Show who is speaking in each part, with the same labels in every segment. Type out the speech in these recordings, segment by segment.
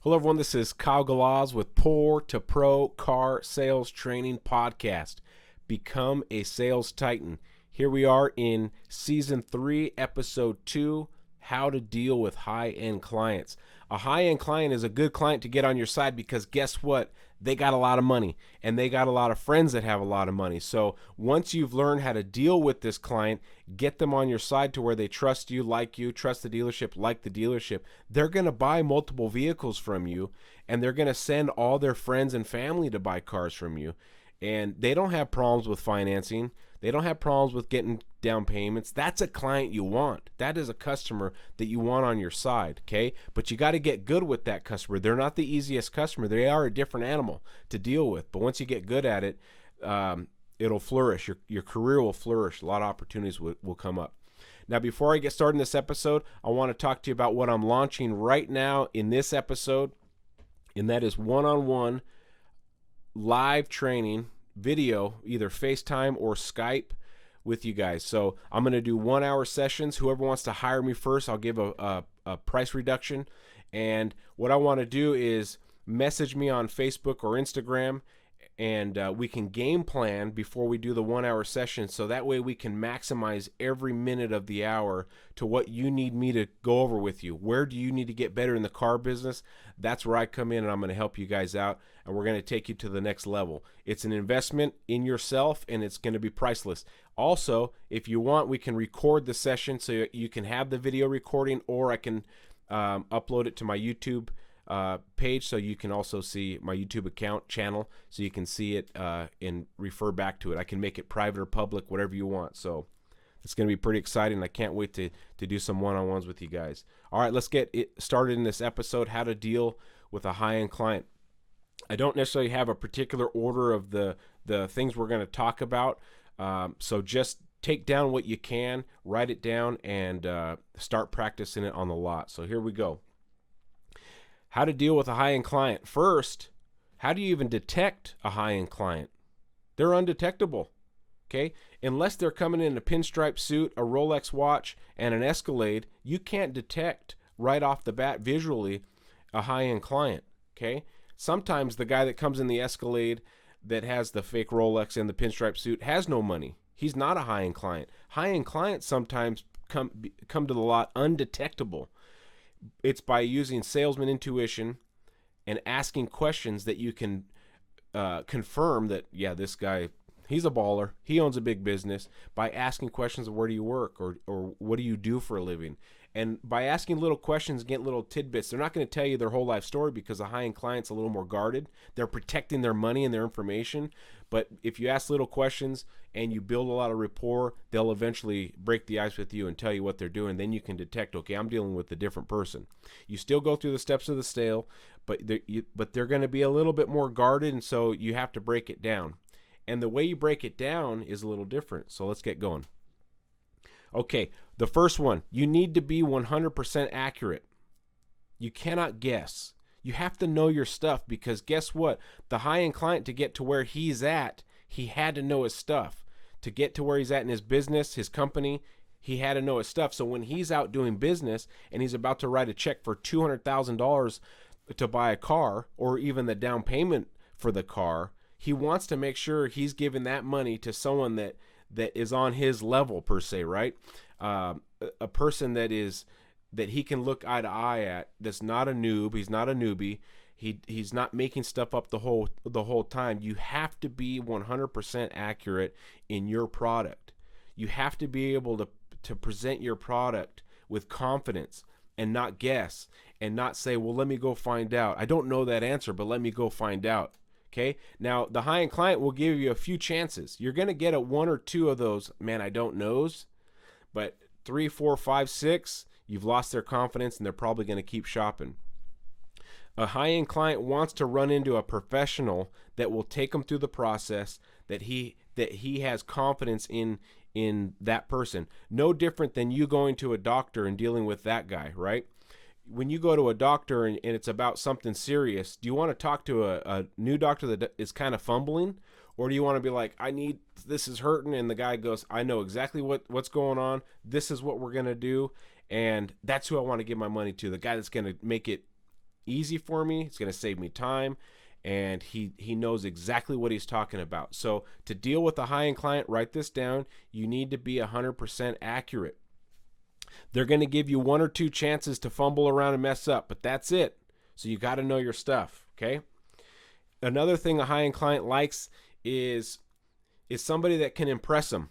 Speaker 1: Hello, everyone. This is Kyle Galaz with Poor2Pro Car Sales Training Podcast. Become a Sales Titan. Here we are in Season 3, Episode 2, How to Deal with High-End Clients. A high-end client is a good client to get on your side because guess what? They got a lot of money and they got a lot of friends that have a lot of money. So once you've learned how to deal with this client, get them on your side to where they trust you, trust the dealership, like the dealership. They're going to buy multiple vehicles from you and they're going to send all their friends and family to buy cars from you. And they don't have problems with financing. They don't have problems with getting down payments. That's a client you want. That is a customer that you want on your side, okay? But you got to get good with that customer. They're not the easiest customer. They are a different animal to deal with. But once you get good at it, it'll flourish. Your career will flourish. A lot of opportunities will come up. Now, before I get started in this episode, I want to talk to you about what I'm launching right now in this episode, and that is one-on-one live training video, either FaceTime or Skype with you guys. So I'm going to do 1 hour sessions. Whoever wants to hire me first, I'll give a price reduction. And what I want to do is message me on Facebook or Instagram, and we can game plan before we do the 1 hour session. So that way we can maximize every minute of the hour to what you need me to go over with you. Where do you need to get better in the car business? That's where I come in, and I'm going to help you guys out, and we're going to take you to the next level. It's an investment in yourself, and it's going to be priceless. Also, if you want, we can record the session so you can have the video recording, or I can upload it to my YouTube page, so you can also see my YouTube channel, so you can see it and refer back to it. I can make it private or public, whatever you want. So it's going to be pretty exciting. I can't wait to do some one-on-ones with you guys. All right, let's get it started in this episode, how to deal with a high-end client. I don't necessarily have a particular order of the things we're going to talk about, so just take down what you can, write it down, and start practicing it on the lot. So here we go. How to deal with a high-end client. First, how do you even detect a high-end client? They're undetectable, okay? Unless they're coming in a pinstripe suit, a Rolex watch, and an Escalade, you can't detect right off the bat visually a high-end client, okay? Sometimes the guy that comes in the Escalade that has the fake Rolex and the pinstripe suit has no money. He's not a high-end client. High-end clients sometimes come to the lot undetectable. It's by using salesman intuition and asking questions that you can confirm that, yeah, this guy, he's a baller. He owns a big business, by asking questions of where do you work, or what do you do for a living? And by asking little questions, getting little tidbits, they're not going to tell you their whole life story because a high-end client's a little more guarded. They're protecting their money and their information. But if you ask little questions and you build a lot of rapport, they'll eventually break the ice with you and tell you what they're doing. Then you can detect, okay, I'm dealing with a different person. You still go through the steps of the sale, but they're going to be a little bit more guarded, and so you have to break it down. And the way you break it down is a little different. So let's get going. Okay, the first one, you need to be 100% accurate. You cannot guess. You have to know your stuff, because guess what? The high-end client, to get to where he's at, he had to know his stuff. To get to where he's at in his business, his company, he had to know his stuff. So when he's out doing business and he's about to write a check for $200,000 to buy a car, or even the down payment for the car, he wants to make sure he's giving that money to someone that is on his level, per se, right? A person that he can look eye to eye at, that's not a noob. He's not a newbie. He's not making stuff up the whole time. You have to be 100% accurate in your product. You have to be able to present your product with confidence and not guess, and not say, well, let me go find out. I don't know that answer, but let me go find out. Okay. Now, the high-end client will give you a few chances. You're going to get a 1 or 2 of those, man, I don't knows. But 3, 4, 5, 6, you've lost their confidence, and they're probably going to keep shopping. A high-end client wants to run into a professional that will take them through the process, that he has confidence in that person. No different than you going to a doctor and dealing with that guy, right? When you go to a doctor and it's about something serious, do you want to talk to a new doctor that is kind of fumbling? Or do you want to be like, this is hurting, and the guy goes, I know exactly what's going on. This is what we're going to do, and that's who I want to give my money to, the guy that's going to make it easy for me. It's going to save me time. And he knows exactly what he's talking about. So to deal with a high-end client, write this down. You need to be 100% accurate. They're going to give you 1 or 2 chances to fumble around and mess up, but that's it. So you got to know your stuff, okay? Another thing a high-end client likes is somebody that can impress them.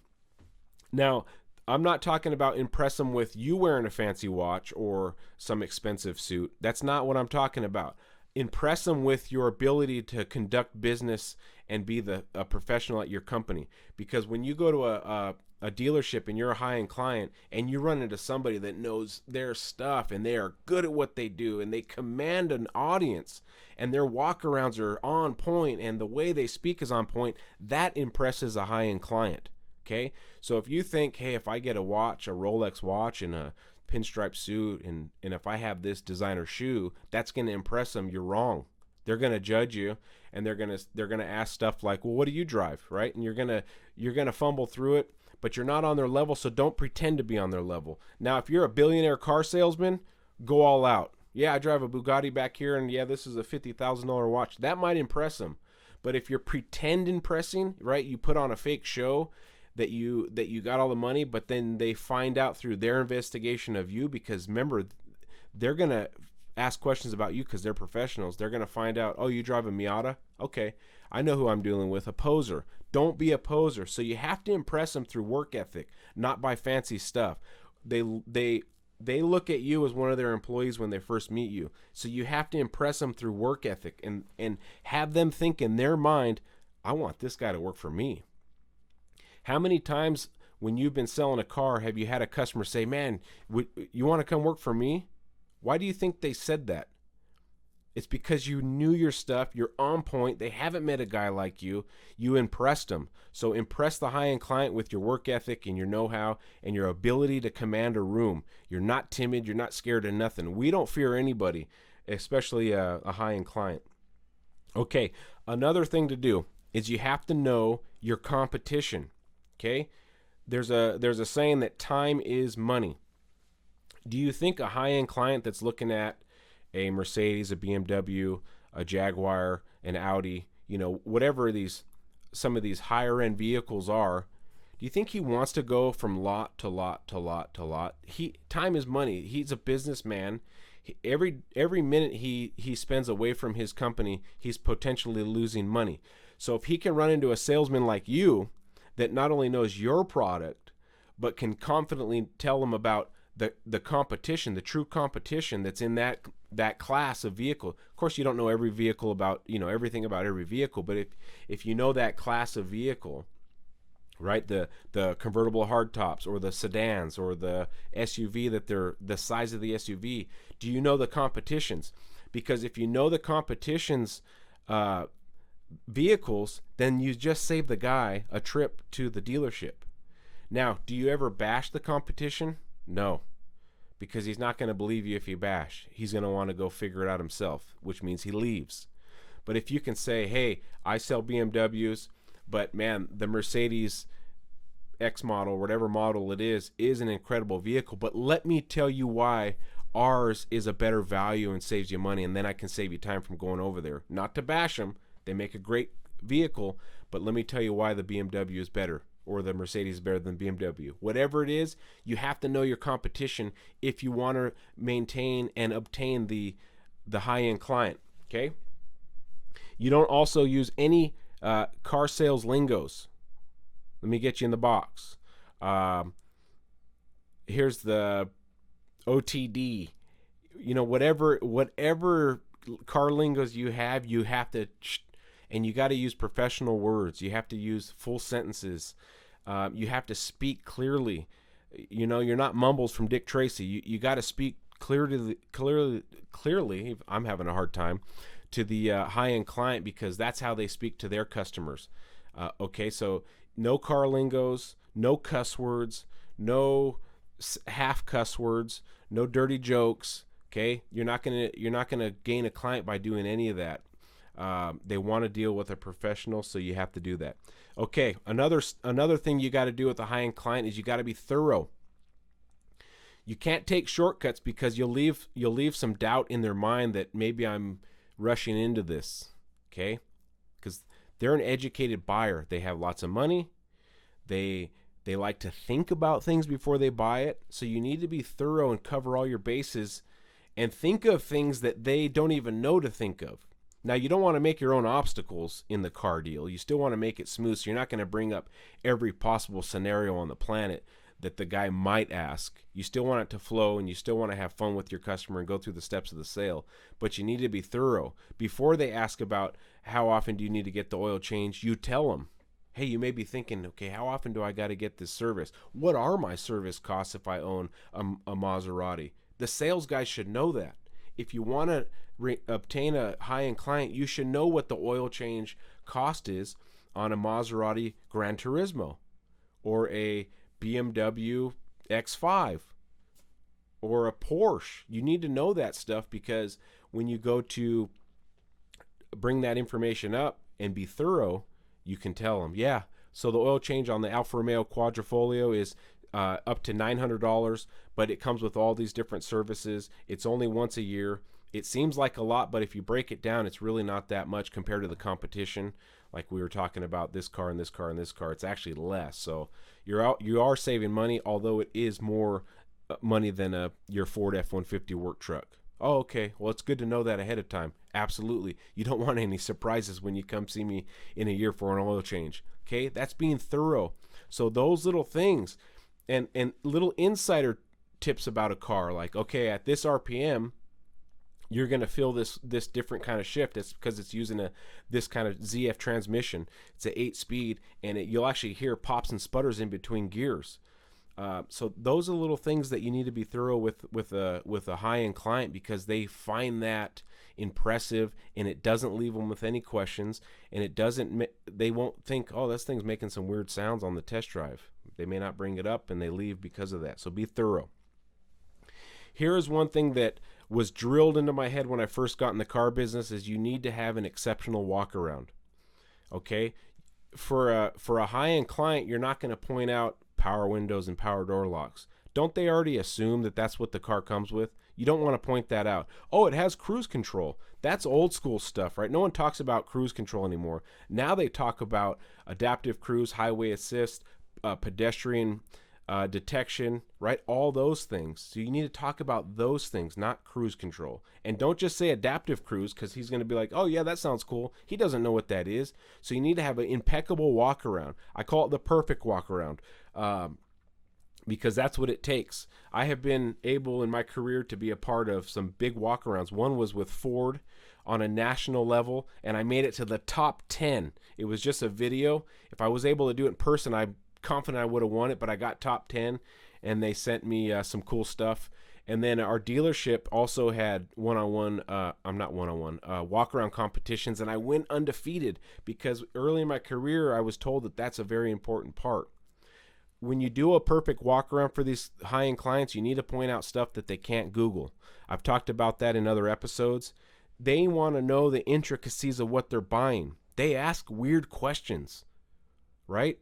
Speaker 1: Now, I'm not talking about impress them with you wearing a fancy watch or some expensive suit. That's not what I'm talking about. Impress them with your ability to conduct business and be a professional at your company. Because when you go to a dealership and you're a high-end client and you run into somebody that knows their stuff and they are good at what they do and they command an audience and their walk-arounds are on point and the way they speak is on point, that impresses a high-end client. Okay? So if you think, hey, if I get a watch, a Rolex watch and a pinstripe suit and if I have this designer shoe, that's going to impress them, you're wrong. They're going to judge you and they're going to ask stuff like, well, what do you drive, right? And you're going to fumble through it, but you're not on their level, so don't pretend to be on their level. Now, if you're a billionaire car salesman, go all out. Yeah, I drive a Bugatti back here and yeah, this is a $50,000 watch. That might impress them. But if you're pretend impressing, right? You put on a fake show that you got all the money, but then they find out through their investigation of you, because remember, they're going to ask questions about you because they're professionals. They're going to find out, oh, you drive a Miata? Okay, I know who I'm dealing with, a poser. Don't be a poser. So you have to impress them through work ethic, not by fancy stuff. They look at you as one of their employees when they first meet you. So you have to impress them through work ethic and have them think in their mind, I want this guy to work for me. How many times when you've been selling a car have you had a customer say, man, you want to come work for me? Why do you think they said that? It's because you knew your stuff. You're on point. They haven't met a guy like you. You impressed them. So impress the high-end client with your work ethic and your know-how and your ability to command a room. You're not timid. You're not scared of nothing. We don't fear anybody, especially a high-end client. Okay, another thing to do is you have to know your competition. Okay, there's a saying that time is money. Do you think a high-end client that's looking at a Mercedes, a BMW, a Jaguar, an Audi, whatever some of these higher-end vehicles are, do you think he wants to go from lot to lot to lot to lot? Time is money. He's a businessman. Every minute he spends away from his company, he's potentially losing money. So if he can run into a salesman like you that not only knows your product, but can confidently tell them about the competition, the true competition that's in that class of vehicle. Of course, you don't know every vehicle about, everything about every vehicle, but if you know that class of vehicle, right, the convertible hardtops or the sedans or the SUV that they're the size of the SUV, do you know the competitions? Because if you know the competitions vehicles, then you just save the guy a trip to the dealership. Now, do you ever bash the competition? No, because he's not going to believe you if you bash. He's going to want to go figure it out himself, which means he leaves. But if you can say, hey, I sell BMWs, but man, the Mercedes X model, whatever model it is an incredible vehicle, but let me tell you why ours is a better value and saves you money, and then I can save you time from going over there. Not to bash them. They make a great vehicle, but let me tell you why the BMW is better, or the Mercedes is better than BMW. Whatever it is, you have to know your competition if you want to maintain and obtain the high-end client, okay? You don't also use any car sales lingos. Let me get you in the box. Here's the OTD. Whatever car lingos you have to, and you got to use professional words. You have to use full sentences. You have to speak clearly. You're not mumbles from Dick Tracy. You got to speak clearly. I'm having a hard time to the high-end client, because that's how they speak to their customers. Okay, so no car lingos, no cuss words, no half cuss words, no dirty jokes. Okay, you're not gonna gain a client by doing any of that. They want to deal with a professional, so you have to do that. Okay, another thing you got to do with a high-end client is you got to be thorough. You can't take shortcuts because you'll leave some doubt in their mind that maybe I'm rushing into this, okay? Because they're an educated buyer. They have lots of money. They like to think about things before they buy it. So you need to be thorough and cover all your bases and think of things that they don't even know to think of. Now, you don't want to make your own obstacles in the car deal. You still want to make it smooth, so you're not going to bring up every possible scenario on the planet that the guy might ask. You still want it to flow, and you still want to have fun with your customer and go through the steps of the sale. But you need to be thorough. Before they ask about how often do you need to get the oil change, you tell them, hey, you may be thinking, okay, how often do I got to get this service? What are my service costs if I own a Maserati? The sales guy should know that. If you want to obtain a high-end client, you should know what the oil change cost is on a Maserati Gran Turismo or a BMW X5 or a Porsche. You need to know that stuff, because when you go to bring that information up and be thorough, you can tell them, yeah, so the oil change on the Alfa Romeo Quadrifoglio is up to $900, but it comes with all these different services. It's only once a year. It seems like a lot, but if you break it down, it's really not that much compared to the competition. Like we were talking about this car and this car and this car, it's actually less. So you are saving money, although it is more money than your Ford F-150 work truck. Oh, okay. Well, it's good to know that ahead of time. Absolutely. You don't want any surprises when you come see me in a year for an oil change. Okay? That's being thorough. So those little things and little insider tips about a car, like, okay, at this RPM, you're going to feel this different kind of shift. It's because it's using this kind of ZF transmission. It's an 8-speed, and you'll actually hear pops and sputters in between gears. So those are little things that you need to be thorough with a high-end client, because they find that impressive, and it doesn't leave them with any questions, and they won't think, oh, this thing's making some weird sounds on the test drive. They may not bring it up, and they leave because of that. So be thorough. Here is one thing that was drilled into my head when I first got in the car business: is you need to have an exceptional walk around. Okay, for a high-end client, you're not going to point out power windows and power door locks. Don't they already assume that that's what the car comes with? You don't want to point that out. Oh, it has cruise control. That's old school stuff, right? No one talks about cruise control anymore. Now they talk about adaptive cruise, highway assist, pedestrian detection, right? All those things. So you need to talk about those things, not cruise control. And don't just say adaptive cruise, because he's going to be like, oh yeah, that sounds cool. He doesn't know what that is. So you need to have an impeccable walk around. I call it the perfect walk around, because that's what it takes. I have been able in my career to be a part of some big walk arounds. One was with Ford on a national level, and I made it to the top 10. It was just a video. If I was able to do it in person, I'm confident I would have won it, but I got top 10, and they sent me some cool stuff. And then our dealership also had walk-around competitions, and I went undefeated, because early in my career I was told that that's a very important part. When you do a perfect walk-around for these high-end clients, you need to point out stuff that they can't Google. I've talked about that in other episodes. They want to know the intricacies of what they're buying. They ask weird questions, right?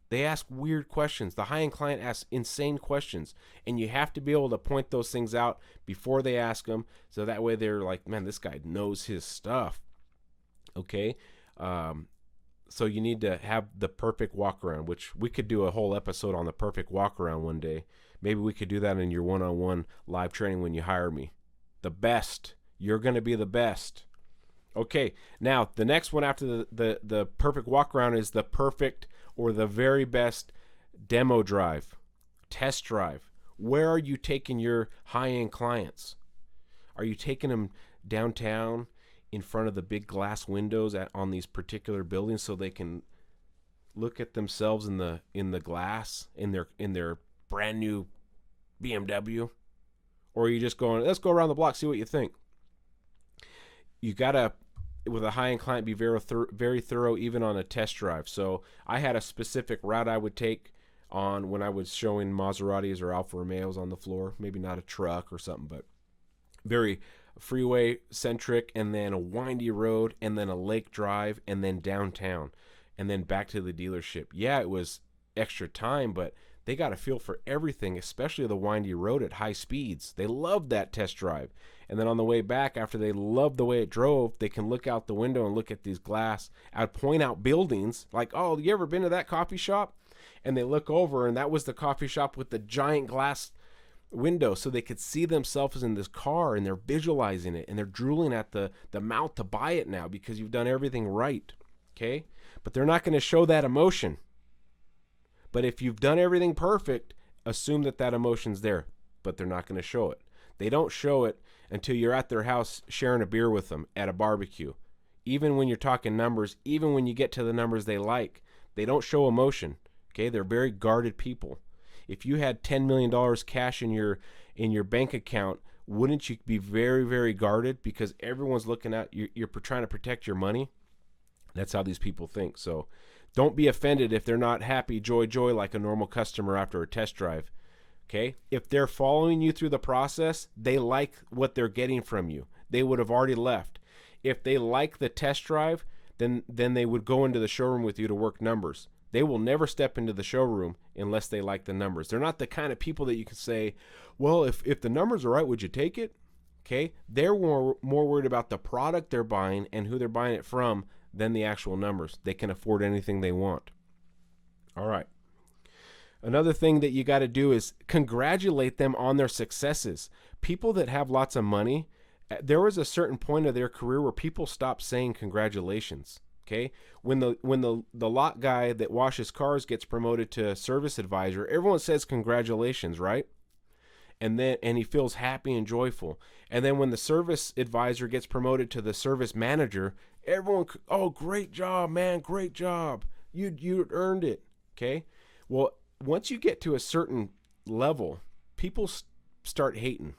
Speaker 1: They ask weird questions. The high-end client asks insane questions, and you have to be able to point those things out before they ask them, so that way they're like, man, this guy knows his stuff. Okay? So you need to have the perfect walk-around, which we could do a whole episode on the perfect walk-around one day. Maybe we could do that in your one-on-one live training when you hire me. The best. You're going to be the best. Okay, now the next one after the perfect walk-around is the perfect or the very best demo drive, test drive. Where are you taking your high-end clients? Are you taking them downtown in front of the big glass windows on these particular buildings so they can look at themselves in the glass in their brand new BMW? Or are you just going, let's go around the block, see what you think? You gotta, with a high-end client, be very thorough even on a test drive. So I had a specific route I would take on when I was showing Maseratis or Alfa Romeos on the floor. Maybe not a truck or something, but very freeway centric, and then a windy road, and then a lake drive, and then downtown, and then back to the dealership. Yeah, it was extra time, but They got a feel for everything, especially the windy road at high speeds. They love that test drive. And then on the way back, after they love the way it drove, they can look out the window and look at these glass. I'd point out buildings like, oh, you ever been to that coffee shop? And they look over, and that was the coffee shop with the giant glass window, so they could see themselves in this car, and they're visualizing it, and they're drooling at the mouth to buy it now because you've done everything right. Okay? But they're not going to show that emotion. But if you've done everything perfect, assume that that emotion's there, but they're not going to show it. They don't show it until you're at their house sharing a beer with them at a barbecue. Even when you're talking numbers, even when you get to the numbers they like, they don't show emotion. Okay? They're very guarded people. If you had $10 million cash in your bank account, wouldn't you be very, very guarded because everyone's looking at you? You're trying to protect your money. That's how these people think. So don't be offended if they're not happy, joy, like a normal customer after a test drive. Okay? If they're following you through the process, they like what they're getting from you. They would have already left. If they like the test drive, then they would go into the showroom with you to work numbers. They will never step into the showroom unless they like the numbers. They're not the kind of people that you can say, well, if the numbers are right, would you take it? Okay? They're more worried about the product they're buying and who they're buying it from than the actual numbers. They can afford anything they want. All right. Another thing that you got to do is congratulate them on their successes. People that have lots of money, there was a certain point of their career where people stopped saying congratulations. Okay? When the lot guy that washes cars gets promoted to service advisor, everyone says congratulations, right? And he feels happy and joyful. And then when the service advisor gets promoted to the service manager, everyone, oh, great job, man, great job. You earned it. Okay? Well, once you get to a certain level, people start hating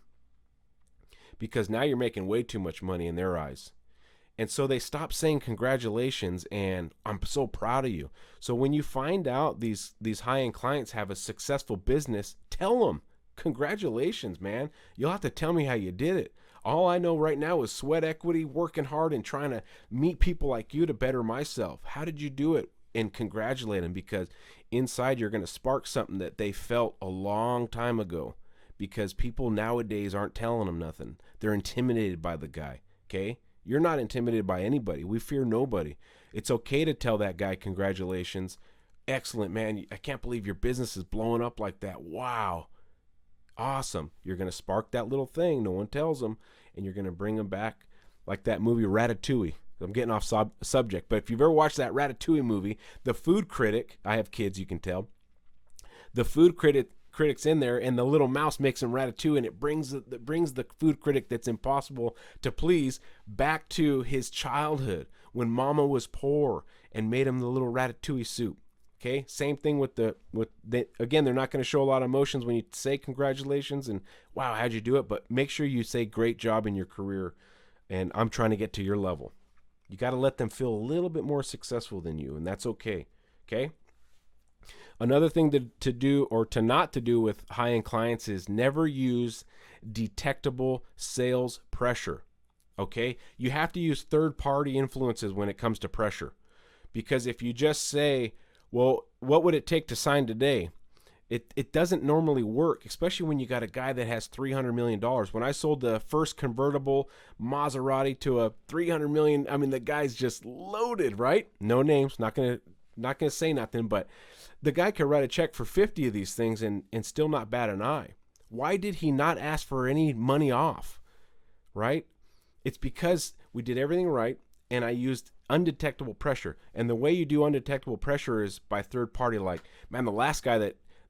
Speaker 1: because now you're making way too much money in their eyes. And so they stop saying congratulations and I'm so proud of you. So when you find out these high-end clients have a successful business, tell them, congratulations, man. You'll have to tell me how you did it. All I know right now is sweat equity, working hard, and trying to meet people like you to better myself. How did you do it? And congratulate them, because inside you're going to spark something that they felt a long time ago, because people nowadays aren't telling them nothing. They're intimidated by the guy, okay? You're not intimidated by anybody. We fear nobody. It's okay to tell that guy congratulations. Excellent, man. I can't believe your business is blowing up like that. Wow. Awesome. You're going to spark that little thing. No one tells them. And you're going to bring them back like that movie Ratatouille. I'm getting off subject. But if you've ever watched that Ratatouille movie, the food critic, I have kids, you can tell. The food critic's in there, and the little mouse makes him ratatouille, and it brings the food critic that's impossible to please back to his childhood when mama was poor and made him the little ratatouille soup. Okay, same thing again, they're not going to show a lot of emotions when you say congratulations and wow, how'd you do it? But make sure you say great job in your career, and I'm trying to get to your level. You got to let them feel a little bit more successful than you, and that's okay. Okay. Another thing to do or to not to do with high-end clients is never use detectable sales pressure. Okay? You have to use third-party influences when it comes to pressure. Because if you just say, well, what would it take to sign today? It doesn't normally work, especially when you got a guy that has $300 million. When I sold the first convertible Maserati to a $300 million, I mean, the guy's just loaded, right? No names, not gonna say nothing, but the guy could write a check for 50 of these things and still not bat an eye. Why did he not ask for any money off, right? It's because we did everything right, and I used undetectable pressure. And the way you do undetectable pressure is by third party. Like, man, the last guy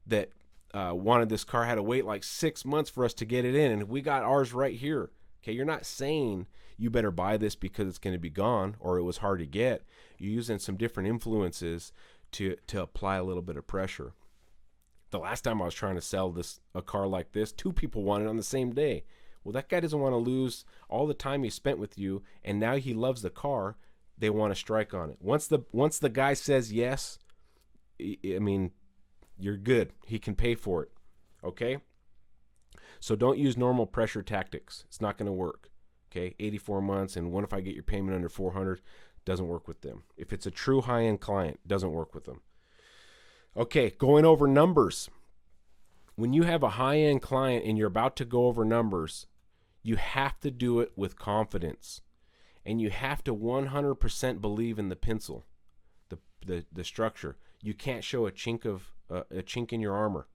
Speaker 1: that wanted this car had to wait like 6 months for us to get it in, and we got ours right here. Okay, you're not saying you better buy this because it's going to be gone or it was hard to get. You're using some different influences to apply a little bit of pressure. The last time I was trying to sell a car like this, 2 people wanted it on the same day. Well, that guy doesn't want to lose all the time he spent with you, and now he loves the car. They want to strike on it. Once the guy says yes, I mean, you're good. He can pay for it. Okay? So don't use normal pressure tactics. It's not going to work. Okay? 84 months, and what if I get your payment under 400? Doesn't work with them. If it's a true high-end client, doesn't work with them. Okay, going over numbers. When you have a high-end client and you're about to go over numbers, you have to do it with confidence. And you have to 100% believe in the pencil, the structure. You can't show a chink in your armor.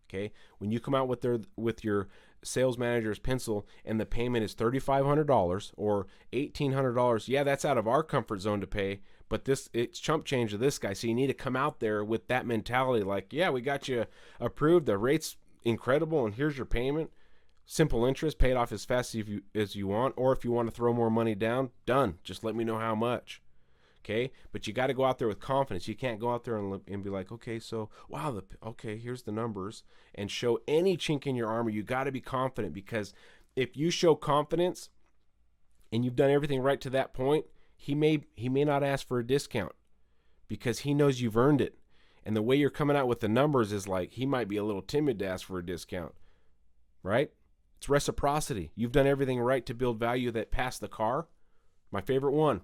Speaker 1: Okay? When you come out with your sales manager's pencil and the payment is $3,500 or $1,800, yeah, that's out of our comfort zone to pay, but it's chump change to this guy. So you need to come out there with that mentality, like, yeah, we got you approved, the rate's incredible, and here's your payment. Simple interest, pay it off as fast as you want, or if you want to throw more money down, done. Just let me know how much. Okay, but you got to go out there with confidence. You can't go out there and be like, okay, so wow, okay, here's the numbers, and show any chink in your armor. You got to be confident, because if you show confidence and you've done everything right to that point, he may not ask for a discount because he knows you've earned it. And the way you're coming out with the numbers is like he might be a little timid to ask for a discount, right? It's reciprocity. You've done everything right to build value that passed the car. My favorite one.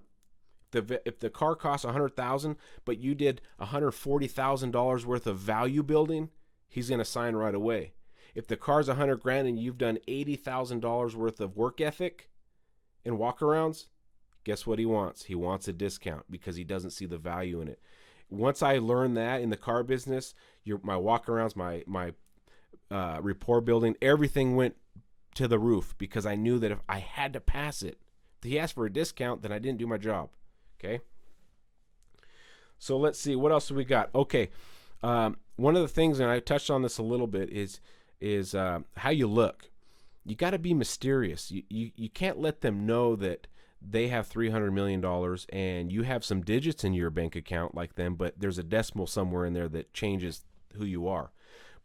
Speaker 1: If the car costs $100,000, but you did $140,000 worth of value building, he's going to sign right away. If the car's $100,000 and you've done $80,000 worth of work ethic and walkarounds, guess what he wants? He wants a discount because he doesn't see the value in it. Once I learned that in the car business, my walkarounds, my rapport building, everything went to the roof because I knew that if I had to pass it, if he asked for a discount, then I didn't do my job. Okay. So let's see, what else do we got? Okay. One of the things, and I touched on this a little bit, is how you look. You got to be mysterious. You can't let them know that they have $300 million and you have some digits in your bank account like them, but there's a decimal somewhere in there that changes who you are.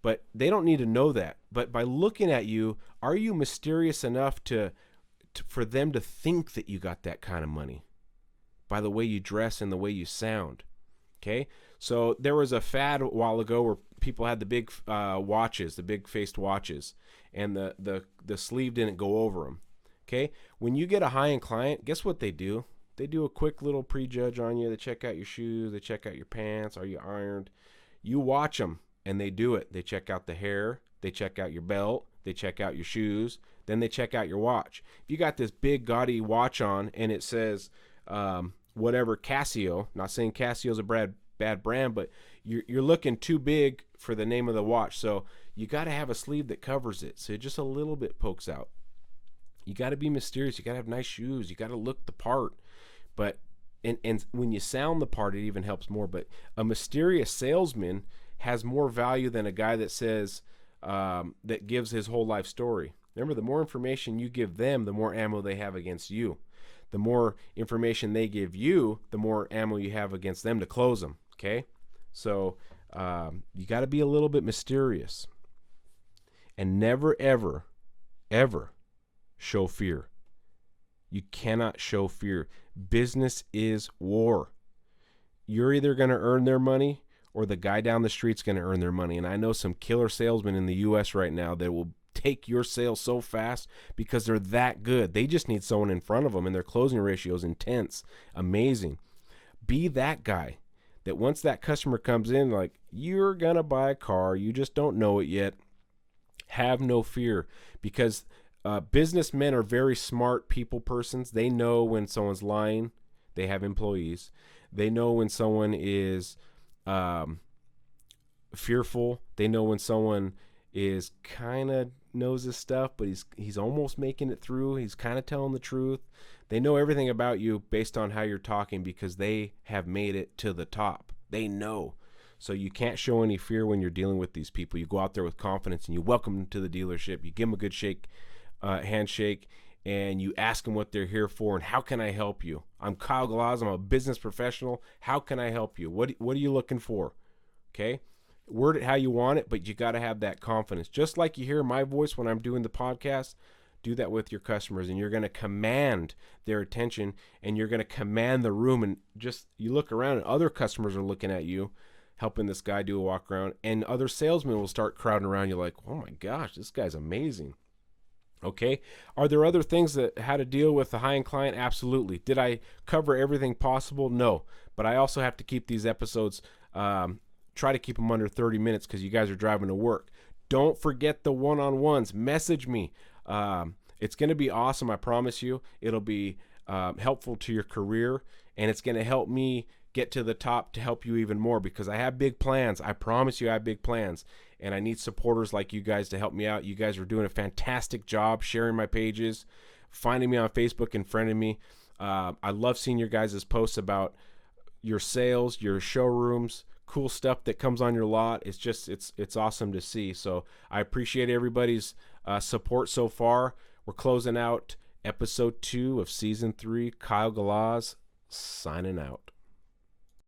Speaker 1: But they don't need to know that. But by looking at you, are you mysterious enough for them to think that you got that kind of money? By the way you dress and the way you sound. Okay? So there was a fad a while ago where people had the big watches, the big faced watches, and the sleeve didn't go over them. Okay? When you get a high-end client, guess what they do? They do a quick little prejudge on you. They check out your shoes. They check out your pants. Are you ironed? You watch them, and they do it. They check out the hair. They check out your belt. They check out your shoes. Then they check out your watch. If you got this big, gaudy watch on, and it says whatever Casio, not saying Casio's a bad brand, but you're looking too big for the name of the watch. So you got to have a sleeve that covers it, so just a little bit pokes out. You got to be mysterious. You got to have nice shoes. You got to look the part. But and when you sound the part, it even helps more. But a mysterious salesman has more value than a guy that says that gives his whole life story. Remember, the more information you give them, the more ammo they have against you. The more information they give you, the more ammo you have against them to close them. Okay? So you got to be a little bit mysterious. And never, ever, ever show fear. You cannot show fear. Business is war. You're either going to earn their money or the guy down the street's going to earn their money. And I know some killer salesmen in the U.S. right now that will take your sales so fast because they're that good. They just need someone in front of them, and their closing ratio is intense, amazing. Be that guy that once that customer comes in, like, you're going to buy a car, you just don't know it yet. Have no fear, because businessmen are very smart people persons. They know when someone's lying. They have employees. They know when someone is fearful. They know when someone is kind of knows his stuff, but he's almost making it through. He's kind of telling the truth. They know everything about you based on how you're talking because they have made it to the top. They know. So you can't show any fear when you're dealing with these people. You go out there with confidence and you welcome them to the dealership. You give them a good handshake, and you ask them what they're here for and how can I help you? I'm Kyle Galaz. I'm a business professional. How can I help you? What are you looking for? Okay? Word it how you want it, but you got to have that confidence. Just like you hear my voice when I'm doing the podcast, do that with your customers, and you're going to command their attention, and you're going to command the room. And just you look around, and other customers are looking at you, helping this guy do a walk around, and other salesmen will start crowding around you like, oh my gosh, this guy's amazing. Okay. Are there other things that how to deal with the high-end client? Absolutely. Did I cover everything possible? No. But I also have to keep these episodes, try to keep them under 30 minutes because you guys are driving to work. Don't forget the one-on-ones. Message me. It's going to be awesome. I promise you. It'll be helpful to your career, and it's going to help me get to the top to help you even more, because I have big plans. I promise you I have big plans, and I need supporters like you guys to help me out. You guys are doing a fantastic job sharing my pages, finding me on Facebook and friending me. I love seeing your guys' posts about your sales, your showrooms, cool stuff that comes on your lot. It's just, it's awesome to see. So I appreciate everybody's support so far. We're closing out episode 2 of season 3. Kyle Galaz signing out.